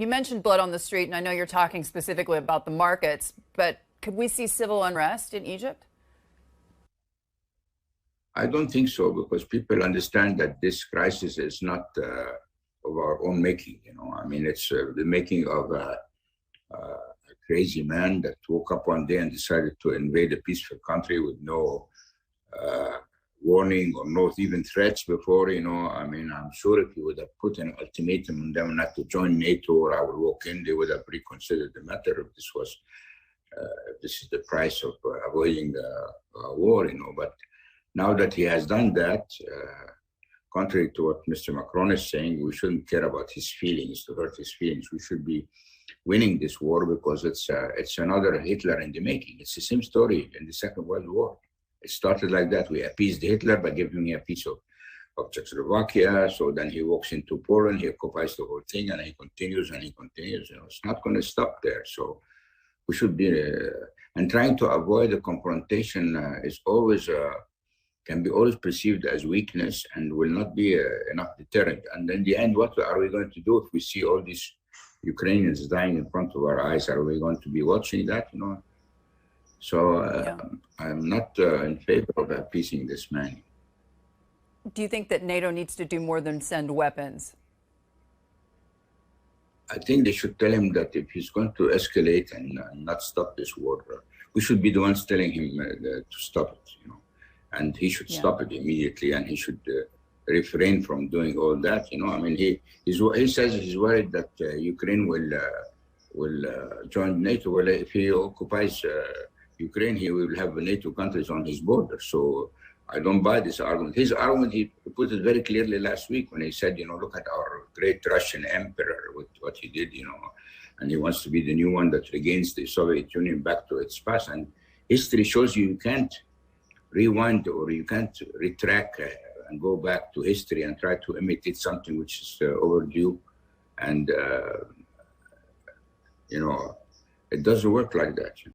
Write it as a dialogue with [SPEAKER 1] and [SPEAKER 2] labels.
[SPEAKER 1] You mentioned blood on the street, and I know you're talking specifically about the markets, but could we see civil unrest in Egypt?
[SPEAKER 2] I don't think so, because people understand that this crisis is not of our own making. I mean, it's the making of a crazy man that woke up one day and decided to invade a peaceful country with no warning or no even threats before. I mean, I'm sure if you would have put an ultimatum on them not to join NATO or I will walk in, they would have reconsidered the matter if this is the price of avoiding a war. But now that he has done that, contrary to what Mr. Macron is saying, we shouldn't care about his feelings, to hurt his feelings. We should be winning this war because it's another Hitler in the making. It's the same story in the Second World War. It started like that. We appeased Hitler by giving him a piece of Czechoslovakia. So then he walks into Poland, he occupies the whole thing, and he continues and he continues. It's not going to stop there. So we should be, and trying to avoid a confrontation is always, can be always perceived as weakness and will not be enough deterrent. And in the end, what are we going to do if we see all these Ukrainians dying in front of our eyes? Are we going to be watching that? So I'm not in favor of appeasing this man.
[SPEAKER 1] Do you think that NATO needs to do more than send weapons?
[SPEAKER 2] I think they should tell him that if he's going to escalate and not stop this war, we should be the ones telling him to stop it, and he should stop it immediately, and he should refrain from doing all that. I mean, he says he's worried that Ukraine will join NATO. Well, if he occupies Ukraine, he will have NATO countries on his border. So I don't buy this argument. His argument, he put it very clearly last week when he said, look at our great Russian emperor with what he did, and he wants to be the new one that regains the Soviet Union back to its past. And history shows you can't rewind or you can't retract and go back to history and try to imitate something which is overdue. And, it doesn't work like that.